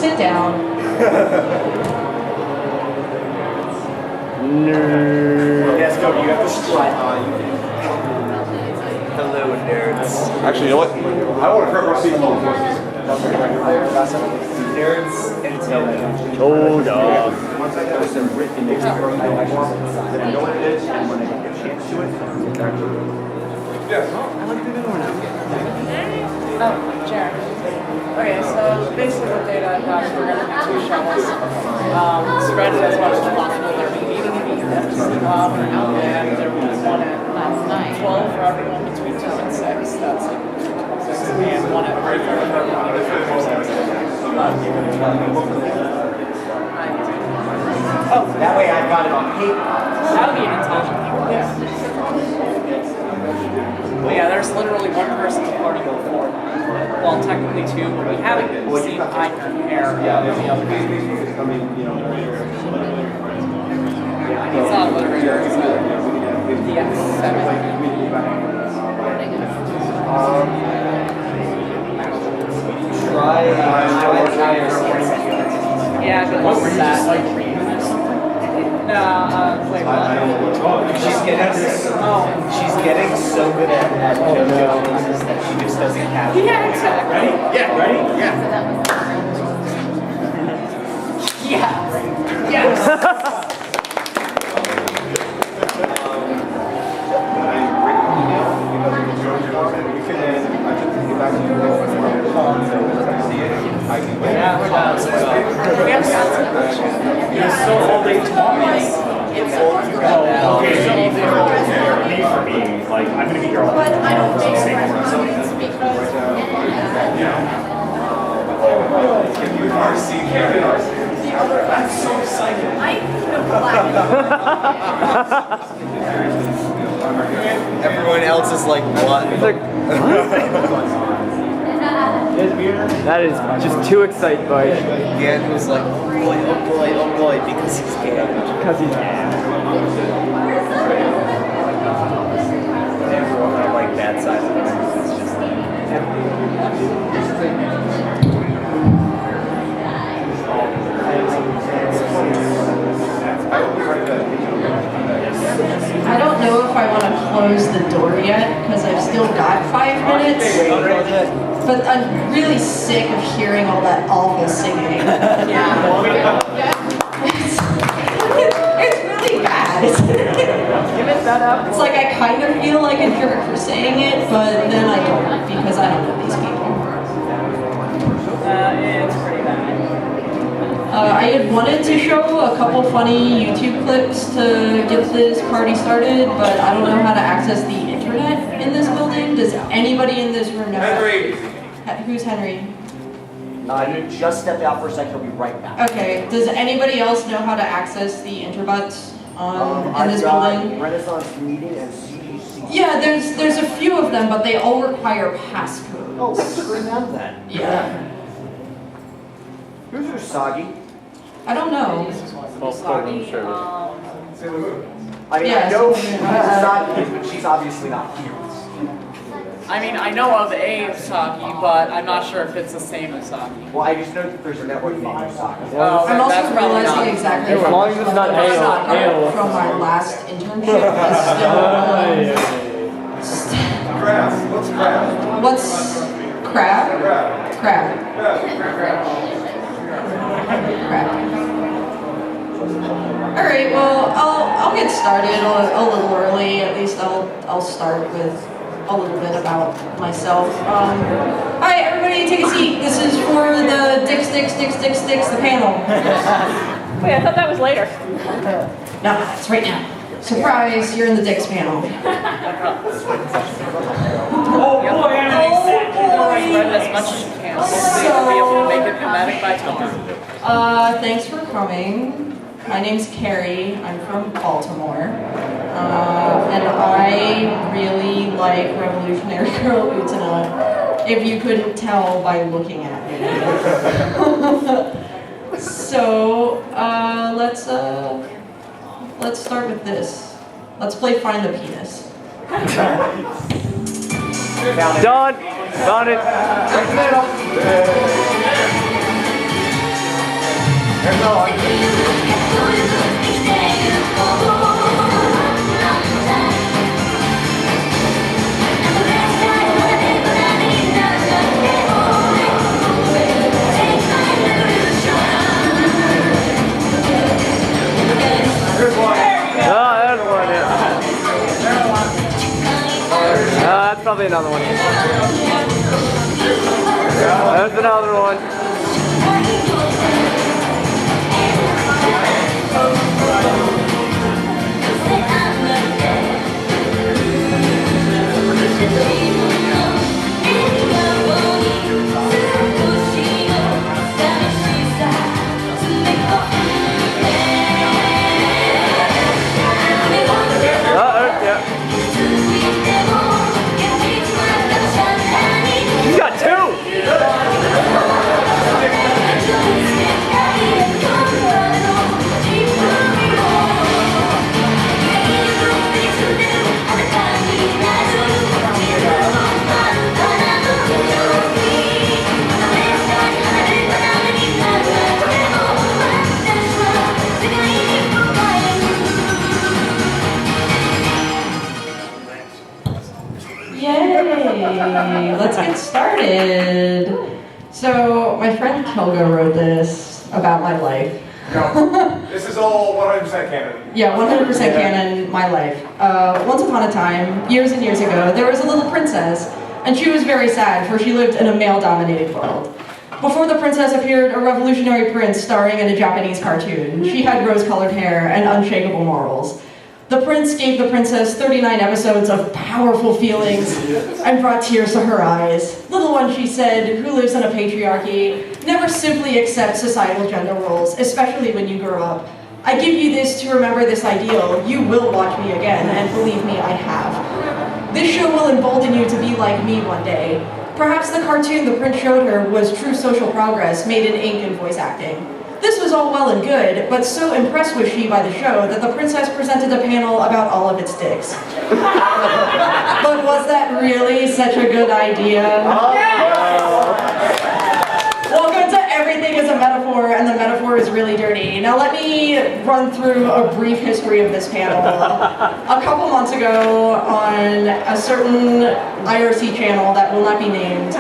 Sit down. Nerd. Yes, go. You have to strike. Hello, nerds. Actually, you know what? I want to prep seat. Nerds and tailhead. Oh, dog. Once I have some written mix of my actions, then I know what it is, and when I get a chance to it, it's actually. Yes. I like the new one now. Oh, Jared. Okay, so basically what data I got, we're going to do 2 shovels. Spread it as much as possible. There will be meeting in the FTC lab or out there. There will be one at last night. 12 for everyone between 2 and 6. That's like 6 and one at 3:30 for everyone between 4 and 6. Oh, that way I got it on paper. That would be an intelligent thing. Yeah. But yeah, there's literally one person to party before. Well, technically 2, but we haven't seen either pair of the other guy. It's not literature, it's the X7. Try Yeah, good luck with that. No, wait, what? She's getting so good at JoJo pieces that she just doesn't have. Yeah, exactly. Ready? Yeah, ready? Yeah. Yeah. Yes. Yeah, we're done. We have You're still holding tomorrow. Okay, so me for me, like I'm gonna be here all But I don't think day. because I'm so excited. I feel black. Everyone else is like, what? That is just too excited, boy. Gan was like, oh boy, oh boy, oh boy, because he's gay. Because he's mad. Everyone I like that side of it. It's just I don't know if I want to close the door yet because I've still got 5 minutes. But I'm really sick of hearing all that awful singing. It's really bad. Give it that up. It's like I kind of feel like a jerk for saying it, but then I don't because I don't know these people. It's pretty bad. I had wanted to show a couple funny YouTube clips to get this party started, but I don't know how to access the internet in this building. Does anybody in this room know? Henry. Who's Henry? you just stepped out for a second, I'll be right back. Okay, does anybody else know how to access the interbuts in this building? Renaissance Meeting and CDC. Yeah, there's a few of them, but they all require passcodes. Oh, screw them then. Yeah. Who's Usagi? I don't know. I mean, Yes. I know who Usagi is, but she's obviously not here. I mean, I know of a Usagi, but I'm not sure if it's the same Usagi. Well, I just know that there's a network named Usagi. Oh, I'm also that's probably realizing not. exactly As long as it's not from AO. from our last internship. Crab. What's crab? What's crab? Crab. All right. Well, I'll get started a little early. At least I'll start with a little bit about myself. Hi, everybody, take a seat. This is for the Dicks, the panel. Wait, I thought that was later. No, it's right now. Surprise, you're in the Dicks panel. Oh boy, I'm excited. Read as much as you can. Hopefully you'll be able to make it thematic by tomorrow. Thanks for coming. My name's Carrie. I'm from Baltimore. And I really like Revolutionary Girl Utena, if you couldn't tell by looking at me. So, let's start with this. Let's play Find the Penis. Done. Got it. There's one, yeah. That's probably another one. There's another one. He's got two! Yay! Let's get started. So, my friend Helga wrote this about my life. No, this is all 100% canon. Yeah, 100% canon, my life. Once upon a time, years and years ago, there was a little princess, and she was very sad, for she lived in a male-dominated world. Before the princess appeared a revolutionary prince starring in a Japanese cartoon. She had rose-colored hair and unshakable morals. The prince gave the princess 39 episodes of powerful feelings and brought tears to her eyes. Little one, she said, who lives in a patriarchy, never simply accept societal gender roles, especially when you grow up. I give you this to remember this ideal. You will watch me again, and believe me, I have. This show will embolden you to be like me one day. Perhaps the cartoon the prince showed her was true social progress made in ink and voice acting. This was all well and good, but so impressed was she by the show that the princess presented a panel about all of its dicks. But was that really such a good idea? Welcome to Everything is a Metaphor, and the metaphor is really dirty. Now let me run through a brief history of this panel. A couple months ago, on a certain IRC channel that will not be named,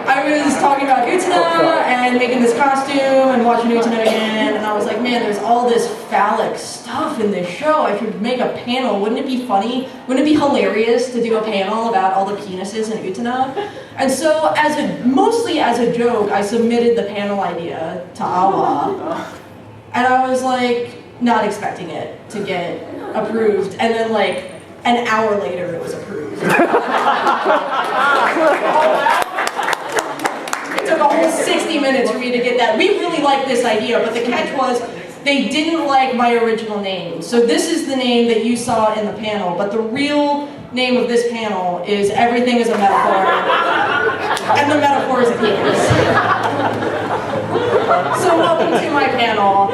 I was talking about Utena and making this costume and watching Utena again, and I was like, man, there's all this phallic stuff in this show. I should make a panel. Wouldn't it be funny? Wouldn't it be hilarious to do a panel about all the penises in Utena? And so, mostly as a joke, I submitted the panel idea to Awa, and I was like, not expecting it to get approved, and then like an hour later, it was approved. It took a whole 60 minutes for me to get that. We really liked this idea, but the catch was they didn't like my original name. So this is the name that you saw in the panel, but the real name of this panel is Everything is a Metaphor, and the metaphor is a penis. So welcome to my panel.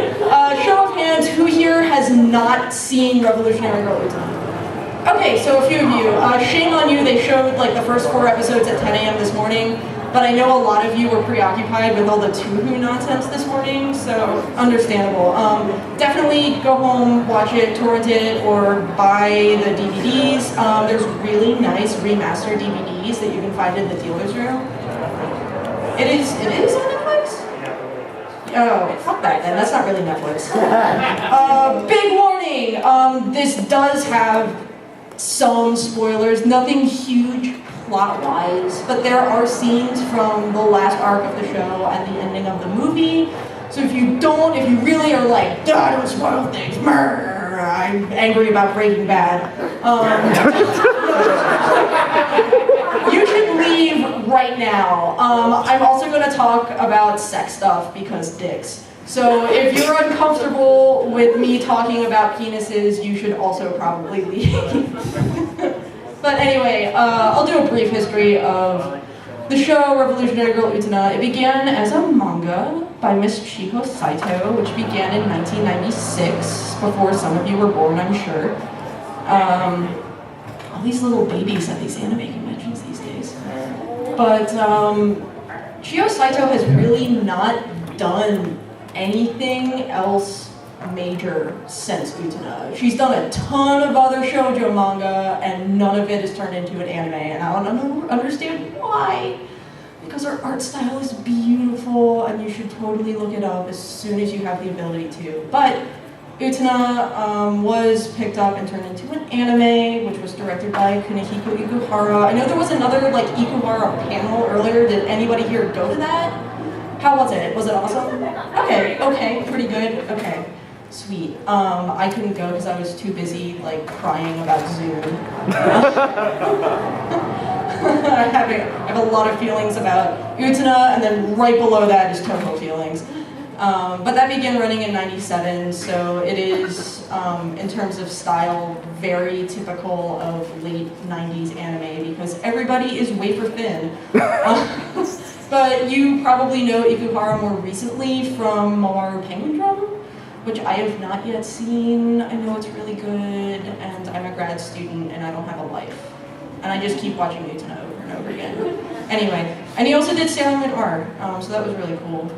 Show of hands, who here has not seen Revolutionary Girl Utena? Okay, so a few of you. Shame on you, they showed like the first 4 episodes at 10 a.m. this morning. But I know a lot of you were preoccupied with all the Tuhu nonsense this morning, so understandable. Definitely go home, watch it, torrent it, or buy the DVDs. There's really nice remastered DVDs that you can find in the dealer's room. It is on Netflix? Oh, fuck that then, that's not really Netflix. Big warning, this does have some spoilers, nothing huge plot-wise, but there are scenes from the last arc of the show and the ending of the movie. So if you really are like, don't spoil things, I'm angry about Breaking Bad, you should leave right now. I'm also going to talk about sex stuff because dicks. So if you're uncomfortable with me talking about penises, you should also probably leave. But anyway, I'll do a brief history of the show Revolutionary Girl Utena. It began as a manga by Miss Chiho Saito, which began in 1996, before some of you were born, I'm sure. All these little babies at these anime conventions these days. But Chio Saito has really not done anything else major since Utena. She's done a ton of other shoujo manga, and none of it is turned into an anime, and I don't understand why. Because her art style is beautiful, and you should totally look it up as soon as you have the ability to. But Utena was picked up and turned into an anime, which was directed by Kunihiko Ikuhara. I know there was another like Ikuhara panel earlier. Did anybody here go to that? How was it? Was it awesome? Okay, pretty good. Okay, sweet. I couldn't go because I was too busy like crying about Zoom. I have a lot of feelings about Utena, and then right below that is Toho feelings. But that began running in '97, so it is, in terms of style, very typical of late '90s anime because everybody is wafer thin. But you probably know Ikuhara more recently from Mawaru Penguin Drum, which I have not yet seen. I know it's really good, and I'm a grad student and I don't have a life. And I just keep watching Utena over and over again. Anyway, and he also did Sailor Moon R, so that was really cool.